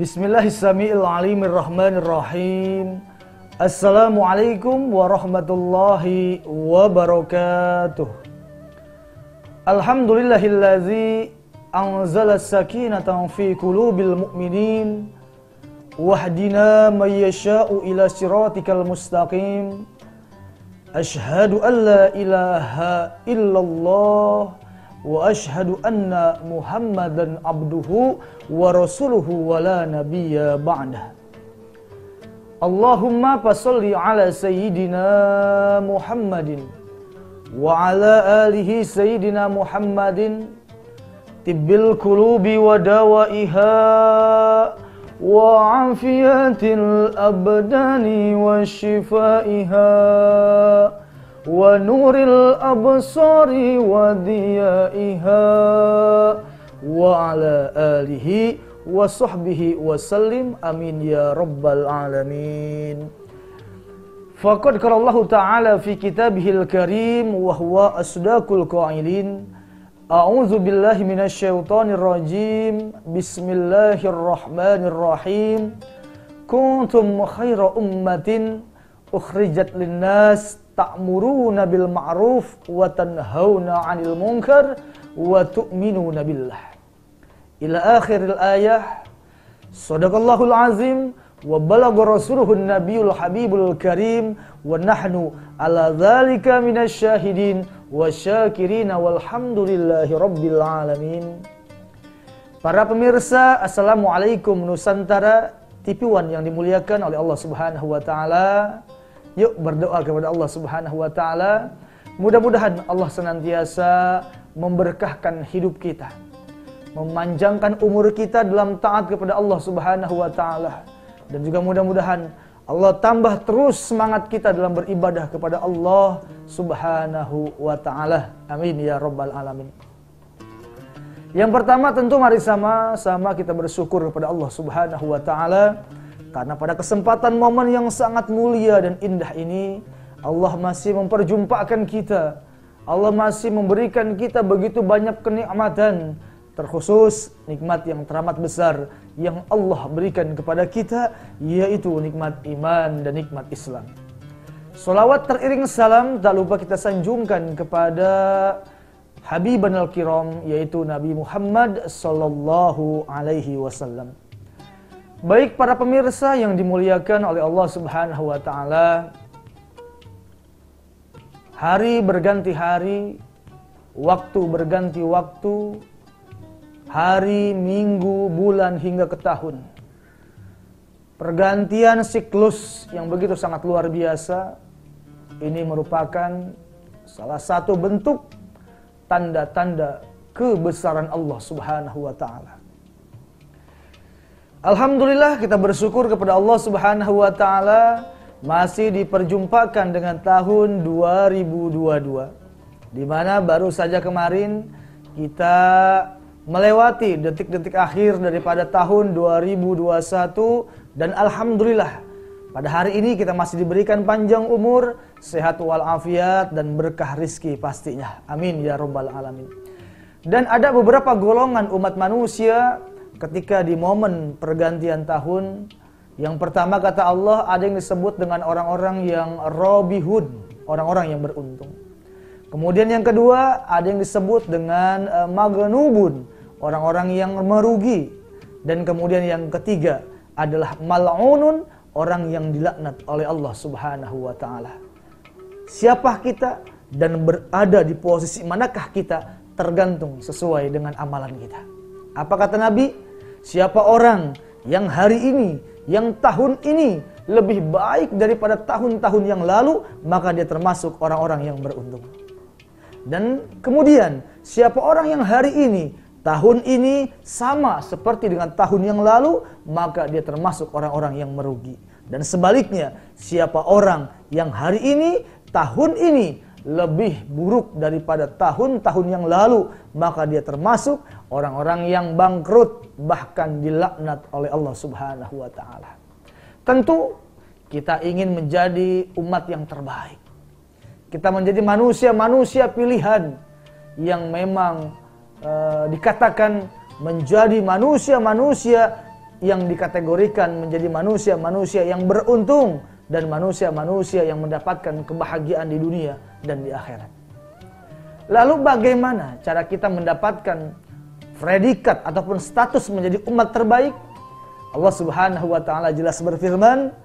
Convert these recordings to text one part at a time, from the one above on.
Bismillahirrahmanirrahim. Assalamualaikum warahmatullahi wabarakatuh. Alhamdulillahillazi anzala sakinatan fi qulubil mu'minin wahdina may yasha'u ila siratikal mustaqim. Asyhadu an la ilaha illallah wa asyhadu anna Muhammadan abduhu wa rasuluhu wa la nabiyya ba'dah. Allahumma fasholli ala sayyidina Muhammadin wa ala alihi sayyidina Muhammadin tibbil qulubi wa dawaiha wa afiyatil abdani wa shifaiha wa nuril absari wa diyaiha wa ala alihi wa sahbihi wa sallim amin ya rabbal alamin. Faqad qala Allah Ta'ala fi kitabihil karim wa huwa asdaqul qailin. A'udzu billahi minasy syaithanir rajim. Bismillahirrahmanirrahim. Kuntum khaira ummatin ukhrijat linnas ta'muruna bil ma'ruf wa tanhauna 'anil munkar wa tu'minuna billah. Ila akhiril ayah. Shadaqallahul azim wa balagha rasuluhun nabiyul habibul karim wa nahnu ala dzalika minasy syahidin wa syakirin walhamdulillahi rabbil alamin. Para pemirsa, assalamualaikum Nusantara TV One yang dimuliakan oleh Allah Subhanahu wa taala. Yuk berdoa kepada Allah Subhanahu wa taala. Mudah-mudahan Allah senantiasa memberkahkan hidup kita, memanjangkan umur kita dalam taat kepada Allah Subhanahu wa taala, dan juga mudah-mudahan Allah tambah terus semangat kita dalam beribadah kepada Allah Subhanahu wa taala. Amin ya rabbal alamin. Yang pertama tentu mari sama-sama kita bersyukur kepada Allah Subhanahu wa taala karena pada kesempatan momen yang sangat mulia dan indah ini Allah masih memperjumpakan kita. Allah masih memberikan kita begitu banyak kenikmatan, terkhusus nikmat yang teramat besar yang Allah berikan kepada kita, yaitu nikmat iman dan nikmat Islam. Sholawat teriring salam tak lupa kita sanjungkan kepada Habibanal Kiram, yaitu Nabi Muhammad sallallahu alaihi wasallam. Baik para pemirsa yang dimuliakan oleh Allah Subhanahu wa taala, hari berganti hari, waktu berganti waktu, hari, minggu, bulan hingga ke tahun. Pergantian siklus yang begitu sangat luar biasa ini merupakan salah satu bentuk tanda-tanda kebesaran Allah Subhanahu wa taala. Alhamdulillah kita bersyukur kepada Allah Subhanahu wa taala masih diperjumpakan dengan tahun 2022, di mana baru saja kemarin kita melewati detik-detik akhir daripada tahun 2021, dan alhamdulillah pada hari ini kita masih diberikan panjang umur, sehat walafiat dan berkah rizki pastinya. Amin ya rabbal alamin. Dan ada beberapa golongan umat manusia ketika di momen pergantian tahun. Yang pertama kata Allah, ada yang disebut dengan orang-orang yang robihun, orang-orang yang beruntung. Kemudian yang kedua ada yang disebut dengan magnubun, orang-orang yang merugi. Dan kemudian yang ketiga adalah mal'unun, orang yang dilaknat oleh Allah Subhanahu wa taala. Siapa kita dan berada di posisi manakah kita tergantung sesuai dengan amalan kita. Apa kata Nabi? Siapa orang yang hari ini, yang tahun ini lebih baik daripada tahun-tahun yang lalu, maka dia termasuk orang-orang yang beruntung. Dan kemudian siapa orang yang hari ini, tahun ini sama seperti dengan tahun yang lalu, maka dia termasuk orang-orang yang merugi. Dan sebaliknya, siapa orang yang hari ini, tahun ini lebih buruk daripada tahun-tahun yang lalu, maka dia termasuk orang-orang yang bangkrut, bahkan dilaknat oleh Allah Subhanahu wa taala. Tentu kita ingin menjadi umat yang terbaik. Kita menjadi manusia-manusia pilihan yang memang dikatakan menjadi manusia-manusia yang dikategorikan menjadi manusia-manusia yang beruntung dan manusia-manusia yang mendapatkan kebahagiaan di dunia dan di akhirat. Lalu bagaimana cara kita mendapatkan predikat ataupun status menjadi umat terbaik? Allah Subhanahu wa taala jelas berfirman,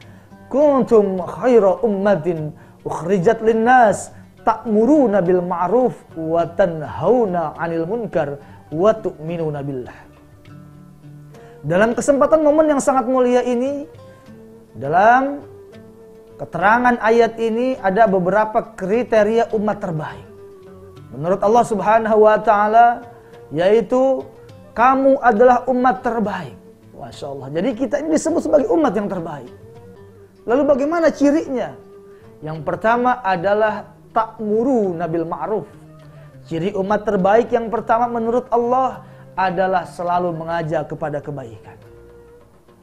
"Kuntum khaira ummatin ukhrijat linnas ta'muruna bil ma'ruf wa tanhauna 'anil munkar wa tu'minuna billah." Dalam kesempatan momen yang sangat mulia ini, dalam keterangan ayat ini ada beberapa kriteria umat terbaik menurut Allah Subhanahu wa taala, yaitu kamu adalah umat terbaik. Masya Allah. Jadi kita ini disebut sebagai umat yang terbaik. Lalu bagaimana cirinya? Yang pertama adalah ta'muruna bil ma'ruf. Ciri umat terbaik yang pertama menurut Allah adalah selalu mengajak kepada kebaikan.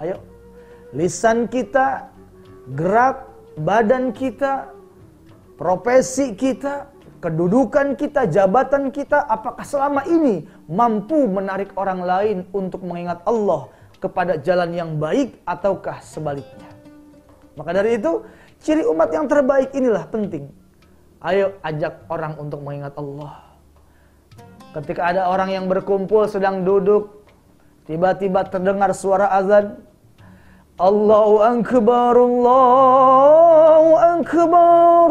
Ayo, lisan kita, gerak badan kita, profesi kita, kedudukan kita, jabatan kita, apakah selama ini mampu menarik orang lain untuk mengingat Allah kepada jalan yang baik ataukah sebaliknya? Maka dari itu, ciri umat yang terbaik inilah penting. Ayo ajak orang untuk mengingat Allah. Ketika ada orang yang berkumpul sedang duduk, tiba-tiba terdengar suara azan, Allahu Akbar, Allahu Akbar.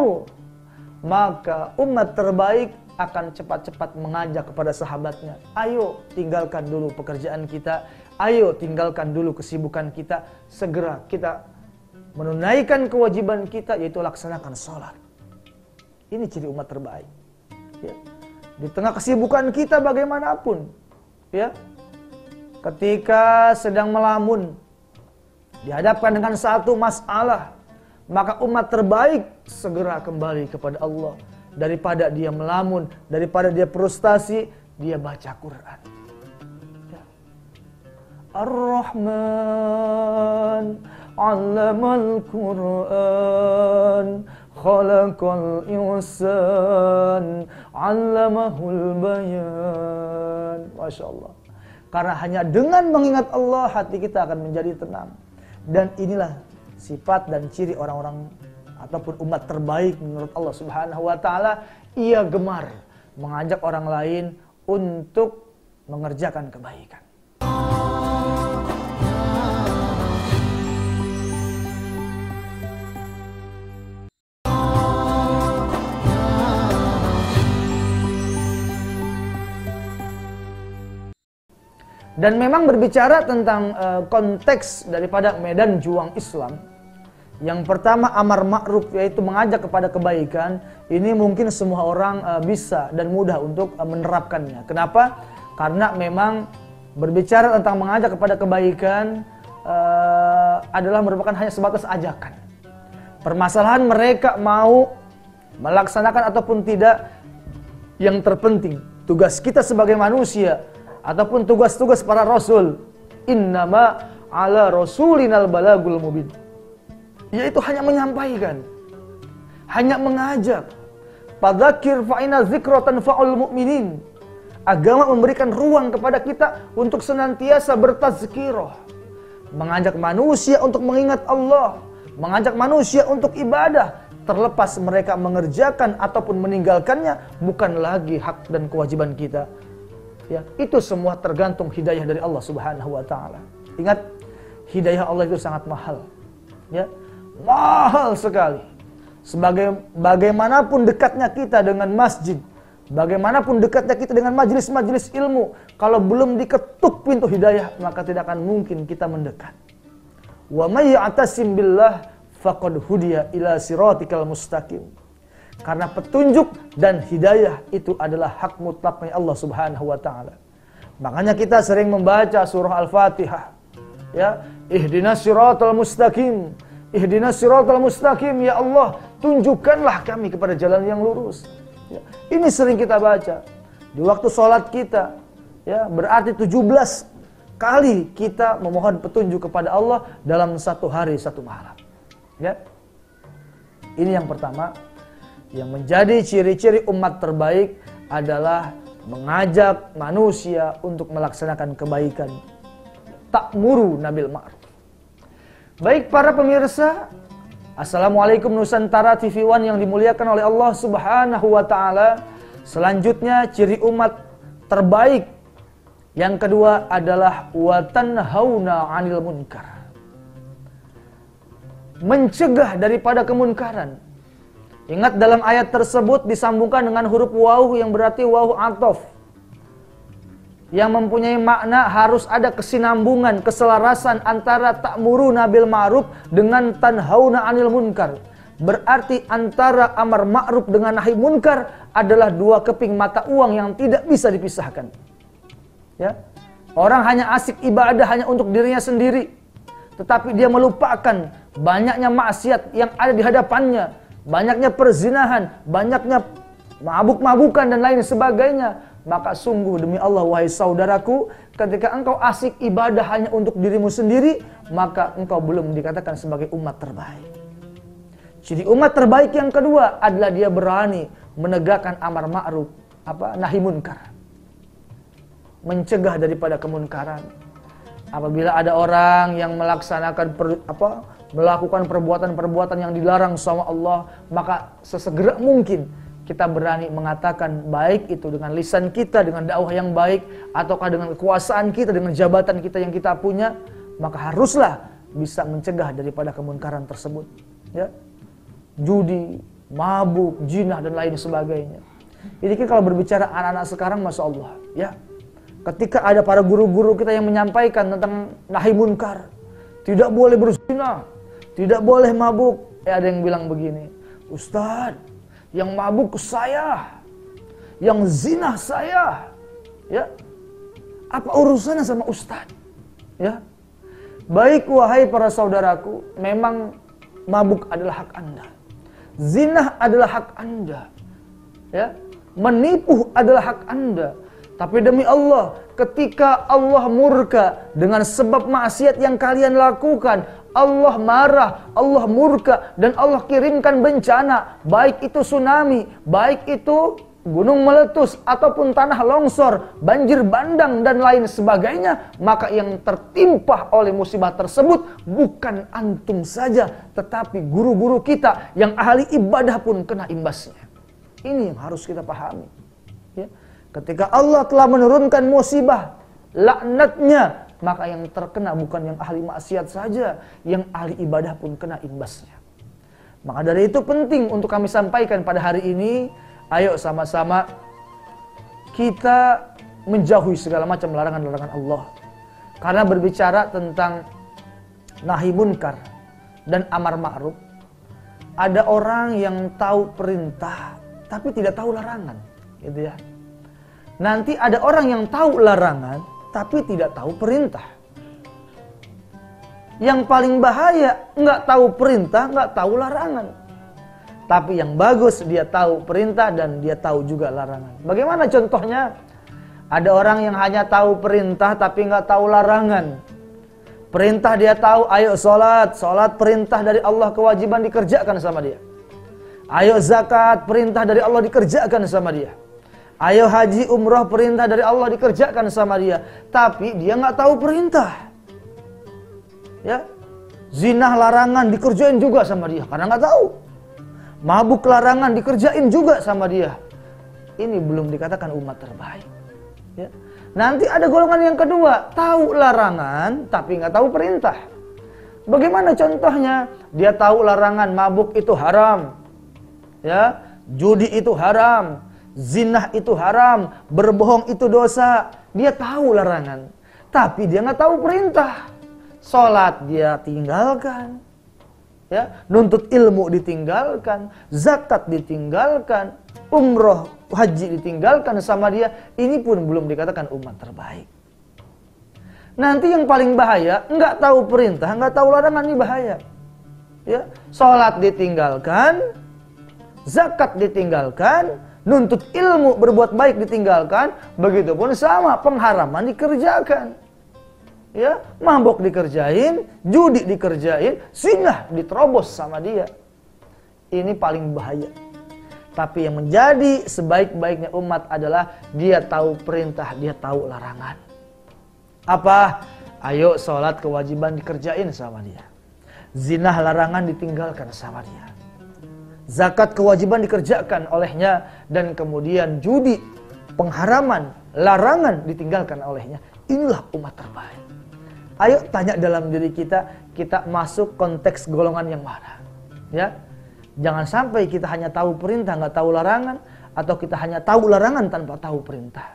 Maka umat terbaik akan cepat-cepat mengajak kepada sahabatnya, ayo tinggalkan dulu pekerjaan kita, ayo tinggalkan dulu kesibukan kita, segera kita menunaikan kewajiban kita, yaitu laksanakan sholat. Ini ciri umat terbaik. Ya. Di tengah kesibukan kita bagaimanapun, ya, ketika sedang melamun, dihadapkan dengan satu masalah, maka umat terbaik segera kembali kepada Allah. Daripada dia melamun, daripada dia frustasi, dia baca Quran. Ya. Ar-Rahman 'allamal Quran, khalaqal insan, 'allamahul bayan. Masya Allah. Karena hanya dengan mengingat Allah, hati kita akan menjadi tenang. Dan inilah sifat dan ciri orang-orang ataupun umat terbaik menurut Allah Subhanahu wa taala. Ia gemar mengajak orang lain untuk mengerjakan kebaikan. Dan memang berbicara tentang konteks daripada medan juang Islam. Yang pertama amar ma'ruf, yaitu mengajak kepada kebaikan. Ini mungkin semua orang bisa dan mudah untuk menerapkannya. Kenapa? Karena memang berbicara tentang mengajak kepada kebaikan adalah merupakan hanya sebatas ajakan. Permasalahan mereka mau melaksanakan ataupun tidak, yang terpenting tugas kita sebagai manusia ataupun tugas-tugas para rasul, innama ala rasulinal balagul mubin, yaitu hanya menyampaikan, hanya mengajak. Fadzakir fa inna dzikra tanfa'ul mu'minin. Agama memberikan ruang kepada kita untuk senantiasa bertazkirah, mengajak manusia untuk mengingat Allah, mengajak manusia untuk ibadah, terlepas mereka mengerjakan ataupun meninggalkannya bukan lagi hak dan kewajiban kita. Ya, itu semua tergantung hidayah dari Allah Subhanahu wa taala. Ingat, hidayah Allah itu sangat mahal. Ya, mahal sekali. Bagaimanapun dekatnya kita dengan masjid, bagaimanapun dekatnya kita dengan majelis-majelis ilmu, kalau belum diketuk pintu hidayah, maka tidak akan mungkin kita mendekat. Wa may ya'tasim billah faqad hudiya ila siratikal mustaqim. Karena petunjuk dan hidayah itu adalah hak mutlaknya Allah Subhanahu wa taala. Makanya kita sering membaca surah Al-Fatihah. Ya, ihdinas siratal mustaqim. Ihdinas siratal mustaqim, ya Allah, tunjukkanlah kami kepada jalan yang lurus. Ya, ini sering kita baca di waktu sholat kita. Ya, berarti 17 kali kita memohon petunjuk kepada Allah dalam satu hari satu malam. Ya. Ini yang pertama. Yang menjadi ciri-ciri umat terbaik adalah mengajak manusia untuk melaksanakan kebaikan ta'muruna bil ma'ruf. Baik para pemirsa, Assalamualaikum Nusantara TV One yang dimuliakan oleh Allah Subhanahu wa taala. Selanjutnya ciri umat terbaik yang kedua adalah wa tanhauna 'anil munkar. Mencegah daripada kemunkaran. Ingat dalam ayat tersebut disambungkan dengan huruf waw yang berarti waw athof, yang mempunyai makna harus ada kesinambungan, keselarasan antara ta'muruna bil ma'ruf dengan tanhauna 'anil munkar. Berarti antara amar ma'ruf dengan nahi munkar adalah dua keping mata uang yang tidak bisa dipisahkan. Ya. Orang hanya asik ibadah hanya untuk dirinya sendiri, tetapi dia melupakan banyaknya maksiat yang ada di hadapannya, banyaknya perzinahan, banyaknya mabuk-mabukan dan lain sebagainya. Maka sungguh demi Allah wahai saudaraku, ketika engkau asik ibadah hanya untuk dirimu sendiri, maka engkau belum dikatakan sebagai umat terbaik. Jadi umat terbaik yang kedua adalah dia berani menegakkan amar ma'ruf, nahi munkar. Mencegah daripada kemunkaran. Apabila ada orang yang melaksanakan melakukan perbuatan-perbuatan yang dilarang sama Allah, maka sesegera mungkin kita berani mengatakan, baik itu dengan lisan kita, dengan dakwah yang baik, ataukah dengan kekuasaan kita, dengan jabatan kita yang kita punya, maka haruslah bisa mencegah daripada kemunkaran tersebut. Ya, judi, mabuk, jinah dan lain sebagainya. Jadi kalau berbicara anak-anak sekarang, masya Allah, ya, ketika ada para guru-guru kita yang menyampaikan tentang nahi munkar, tidak boleh berzina, tidak boleh mabuk, ada yang bilang begini, Ustadz, yang mabuk saya, yang zina saya, ya, apa urusannya sama Ustadz? Ya, baik wahai para saudaraku, memang mabuk adalah hak Anda, zina adalah hak Anda, ya, menipu adalah hak Anda. Tapi demi Allah, ketika Allah murka dengan sebab maksiat yang kalian lakukan, Allah marah, Allah murka, dan Allah kirimkan bencana, baik itu tsunami, baik itu gunung meletus, ataupun tanah longsor, banjir bandang, dan lain sebagainya, maka yang tertimpa oleh musibah tersebut bukan antum saja, tetapi guru-guru kita yang ahli ibadah pun kena imbasnya. Ini yang harus kita pahami. Ya. Ketika Allah telah menurunkan musibah, laknatnya, maka yang terkena bukan yang ahli maksiat saja, yang ahli ibadah pun kena imbasnya. Maka dari itu penting untuk kami sampaikan pada hari ini, ayo sama-sama kita menjauhi segala macam larangan-larangan Allah. Karena berbicara tentang nahi munkar dan amar ma'ruf, ada orang yang tahu perintah tapi tidak tahu larangan, gitu ya. Nanti ada orang yang tahu larangan tapi tidak tahu perintah. Yang paling bahaya, nggak tahu perintah, nggak tahu larangan. Tapi yang bagus, dia tahu perintah dan dia tahu juga larangan. Bagaimana contohnya? Ada orang yang hanya tahu perintah tapi nggak tahu larangan. Perintah dia tahu, ayo sholat, sholat perintah dari Allah, kewajiban dikerjakan sama dia. Ayo zakat, perintah dari Allah dikerjakan sama dia. Ayo haji umroh, perintah dari Allah dikerjakan sama dia. Tapi dia nggak tahu perintah. Ya, zina larangan dikerjain juga sama dia karena nggak tahu. Mabuk larangan dikerjain juga sama dia. Ini belum dikatakan umat terbaik. Ya. Nanti ada golongan yang kedua, tahu larangan tapi nggak tahu perintah. Bagaimana contohnya? Dia tahu larangan mabuk itu haram, ya, judi itu haram, zina itu haram, berbohong itu dosa. Dia tahu larangan, tapi dia nggak tahu perintah. Sholat dia tinggalkan, ya, nuntut ilmu ditinggalkan, zakat ditinggalkan, umroh, haji ditinggalkan sama dia. Ini pun belum dikatakan umat terbaik. Nanti yang paling bahaya, nggak tahu perintah, nggak tahu larangan, ini bahaya. Ya, sholat ditinggalkan, zakat ditinggalkan, nuntut ilmu, berbuat baik ditinggalkan, begitupun sama pengharaman dikerjakan. Ya, mabok dikerjain, judi dikerjain, zina diterobos sama dia. Ini paling bahaya. Tapi yang menjadi sebaik-baiknya umat adalah dia tahu perintah, dia tahu larangan. Apa? Ayo sholat kewajiban dikerjain sama dia. Zina larangan ditinggalkan sama dia. Zakat kewajiban dikerjakan olehnya. Dan kemudian judi, pengharaman, larangan ditinggalkan olehnya. Inilah umat terbaik. Ayo tanya dalam diri kita masuk konteks golongan yang mana? Ya, jangan sampai kita hanya tahu perintah, nggak tahu larangan, atau kita hanya tahu larangan tanpa tahu perintah.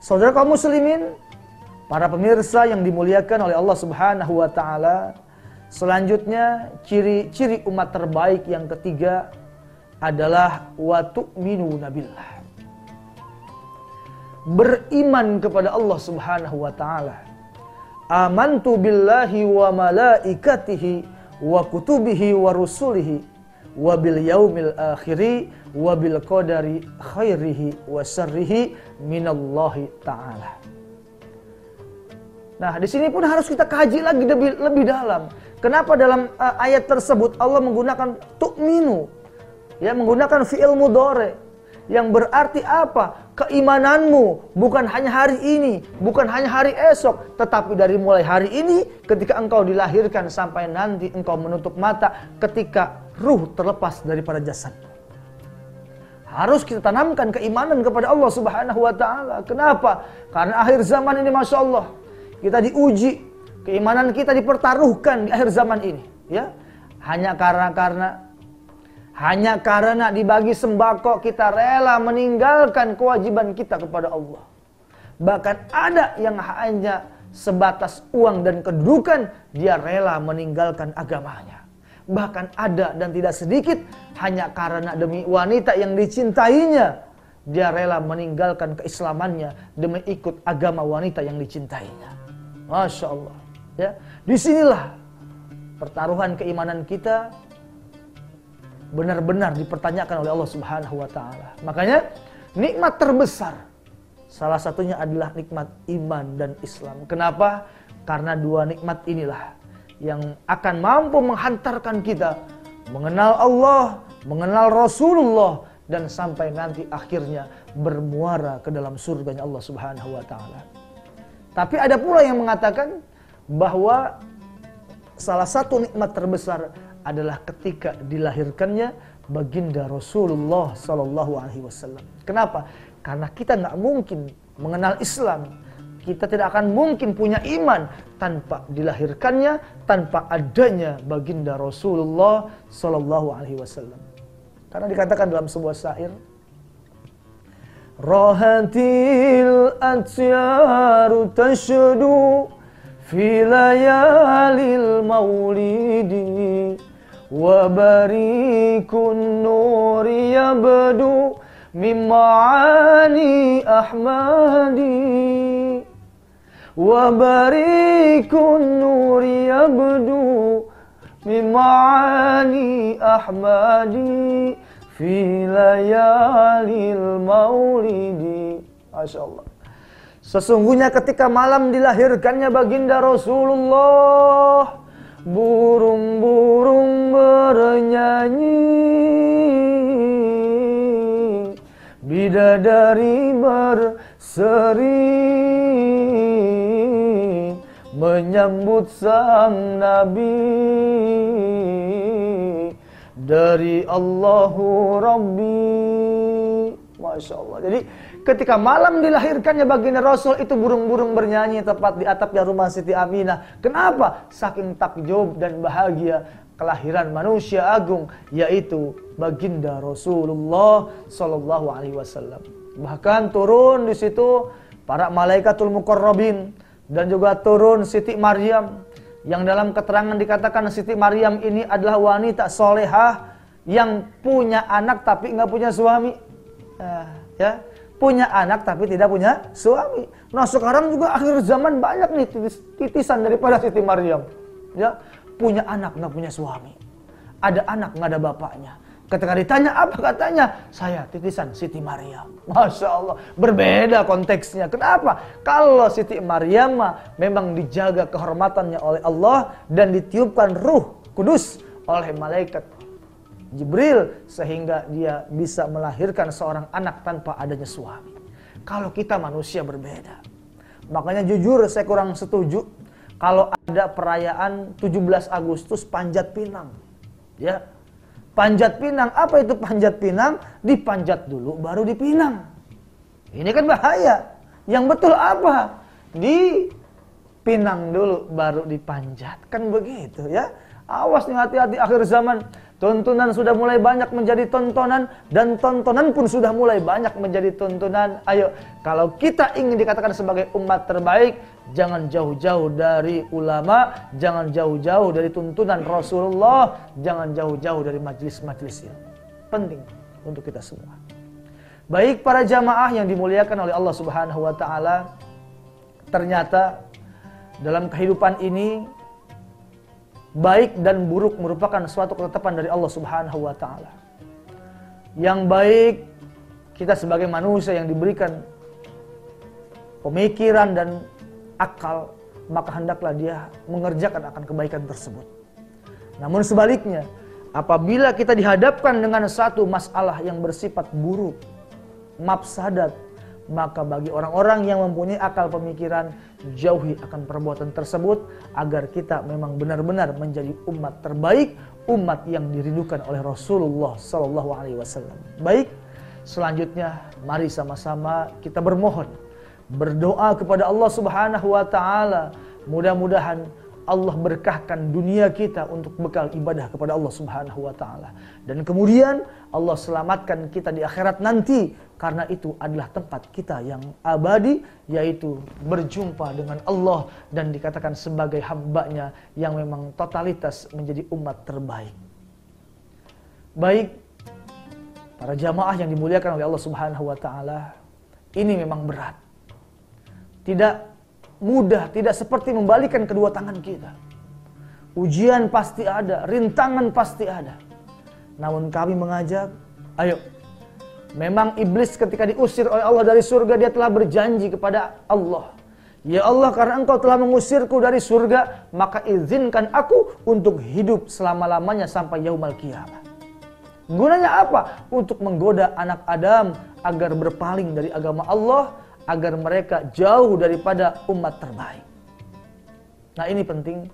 Saudara kaum muslimin, para pemirsa yang dimuliakan oleh Allah Subhanahu wa taala, selanjutnya ciri-ciri umat terbaik yang ketiga adalah wa tu'minuna billah. Beriman kepada Allah Subhanahu wa taala. Amantu billahi wa malaikatihi wa kutubihi wa rusulihi wa bil yaumil akhiri wa bil qadari khairihi wa syarrihi minallahi ta'ala. Nah, di sini pun harus kita kaji lagi lebih dalam. Kenapa dalam ayat tersebut Allah menggunakan tu'minu? Ya, menggunakan fi'il mudhari yang berarti apa? Keimananmu bukan hanya hari ini, bukan hanya hari esok, tetapi dari mulai hari ini ketika engkau dilahirkan sampai nanti engkau menutup mata ketika ruh terlepas daripada jasadmu. Harus kita tanamkan keimanan kepada Allah Subhanahu wa taala. Kenapa? Karena akhir zaman ini Masya Allah, kita diuji, keimanan kita dipertaruhkan di akhir zaman ini, ya. Hanya karena dibagi sembako kita rela meninggalkan kewajiban kita kepada Allah. Bahkan ada yang hanya sebatas uang dan kedudukan, dia rela meninggalkan agamanya. Bahkan ada dan tidak sedikit hanya karena demi wanita yang dicintainya, dia rela meninggalkan keislamannya demi ikut agama wanita yang dicintainya. Masya Allah, ya. Disinilah pertaruhan keimanan kita benar-benar dipertanyakan oleh Allah Subhanahu wa taala. Makanya nikmat terbesar salah satunya adalah nikmat iman dan Islam. Kenapa? Karena dua nikmat inilah yang akan mampu menghantarkan kita mengenal Allah, mengenal Rasulullah, dan sampai nanti akhirnya bermuara ke dalam surganya Allah Subhanahu wa taala. Tapi ada pula yang mengatakan bahwa salah satu nikmat terbesar adalah ketika dilahirkannya baginda Rasulullah sallallahu alaihi wasallam. Kenapa? Karena kita nggak mungkin mengenal Islam, kita tidak akan mungkin punya iman tanpa dilahirkannya, tanpa adanya baginda Rasulullah sallallahu alaihi wasallam. Karena dikatakan dalam sebuah syair, Rahatil atsyaru tashdu fi layalil maulidi wa barikun nuri yabdu min ma'ani ahmadi wa barikun nuri yabdu min ma'ani ahmadi fi layalil maulidi. Masya Allah. Sesungguhnya ketika malam dilahirkannya baginda Rasulullah, burung-burung bernyanyi, bidadari berseri, menyambut sang Nabi dari Allahu Rabbi. Masya Allah. Jadi ketika malam dilahirkannya baginda Rasul, itu burung-burung bernyanyi tepat di atapnya rumah Siti Aminah. Kenapa? Saking takjub dan bahagia kelahiran manusia agung, yaitu baginda Rasulullah sallallahu alaihi wasallam. Bahkan turun di situ para malaikatul muqarrabin dan juga turun Siti Maryam, yang dalam keterangan dikatakan Siti Maryam ini adalah wanita solehah yang punya anak tapi nggak punya suami. Ya, punya anak tapi tidak punya suami. Nah, sekarang juga akhir zaman banyak nih titisan daripada Siti Maryam. Ya, punya anak nggak punya suami. Ada anak nggak ada bapaknya. Ketika ditanya apa katanya, saya titisan Siti Maryam. Masya Allah, berbeda konteksnya. Kenapa? Kalau Siti Maryam memang dijaga kehormatannya oleh Allah dan ditiupkan ruh kudus oleh malaikat Jibril sehingga dia bisa melahirkan seorang anak tanpa adanya suami. Kalau kita manusia berbeda. Makanya jujur saya kurang setuju kalau ada perayaan 17 Agustus Panjat Pinang. Ya. Panjat Pinang, apa itu panjat pinang? Dipanjat dulu baru dipinang. Ini kan bahaya. Yang betul apa? Dipinang dulu baru dipanjat. Kan begitu ya. Awas nih, hati-hati akhir zaman. Tontonan sudah mulai banyak menjadi tontonan dan tontonan pun sudah mulai banyak menjadi tontonan. Ayo, kalau kita ingin dikatakan sebagai umat terbaik, jangan jauh-jauh dari ulama, jangan jauh-jauh dari tuntunan Rasulullah, jangan jauh-jauh dari majelis-majelis ini. Penting untuk kita semua. Baik para jamaah yang dimuliakan oleh Allah Subhanahu wa taala, ternyata dalam kehidupan ini baik dan buruk merupakan suatu ketetapan dari Allah Subhanahu wa taala. Yang baik, kita sebagai manusia yang diberikan pemikiran dan akal, maka hendaklah dia mengerjakan akan kebaikan tersebut. Namun sebaliknya, apabila kita dihadapkan dengan satu masalah yang bersifat buruk, mafsadat, maka bagi orang-orang yang mempunyai akal pemikiran, jauhi akan perbuatan tersebut agar kita memang benar-benar menjadi umat terbaik, umat yang dirindukan oleh Rasulullah SAW. Baik, selanjutnya mari sama-sama kita bermohon, berdoa kepada Allah Subhanahu wa taala. Mudah-mudahan Allah berkahkan dunia kita untuk bekal ibadah kepada Allah Subhanahu wa taala. Dan kemudian Allah selamatkan kita di akhirat nanti, karena itu adalah tempat kita yang abadi, yaitu berjumpa dengan Allah dan dikatakan sebagai hamba-Nya yang memang totalitas menjadi umat terbaik. Baik, para jamaah yang dimuliakan oleh Allah Subhanahu wa taala, ini memang berat. Tidak mudah, tidak seperti membalikan kedua tangan kita. Ujian pasti ada, rintangan pasti ada. Namun kami mengajak, ayo. Memang iblis ketika diusir oleh Allah dari surga, dia telah berjanji kepada Allah, ya Allah, karena Engkau telah mengusirku dari surga, maka izinkan aku untuk hidup selama-lamanya sampai yaumul qiyamah. Gunanya apa? Untuk menggoda anak Adam agar berpaling dari agama Allah, agar mereka jauh daripada umat terbaik. Nah, ini penting.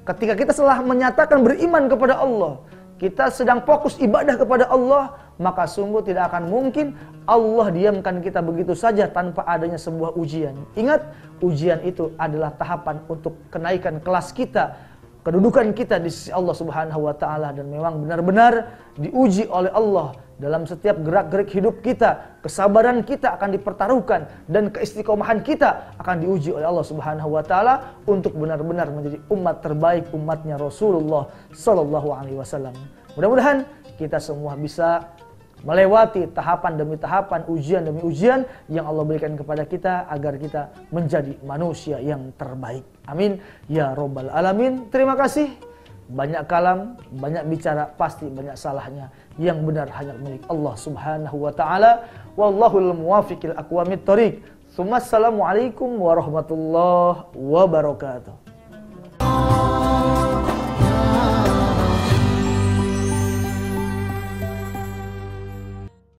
Ketika kita telah menyatakan beriman kepada Allah, kita sedang fokus ibadah kepada Allah, maka sungguh tidak akan mungkin Allah diamkan kita begitu saja tanpa adanya sebuah ujian. Ingat, ujian itu adalah tahapan untuk kenaikan kelas kita, kedudukan kita di sisi Allah Subhanahu wa taala, dan memang benar-benar diuji oleh Allah dalam setiap gerak-gerik hidup kita. Kesabaran kita akan dipertaruhkan dan keistiqomahan kita akan diuji oleh Allah Subhanahu wa taala untuk benar-benar menjadi umat terbaik, umatnya Rasulullah sallallahu alaihi wasallam. Mudah-mudahan kita semua bisa melewati tahapan demi tahapan, ujian demi ujian yang Allah berikan kepada kita agar kita menjadi manusia yang terbaik. Amin ya rabbal alamin. Terima kasih. Banyak kalam, banyak bicara, pasti banyak salahnya. Yang benar hanya milik Allah Subhanahu wa taala. Wallahul muwaffiq ila aqwamit thoriq. Assalamualaikum warahmatullahi wabarakatuh.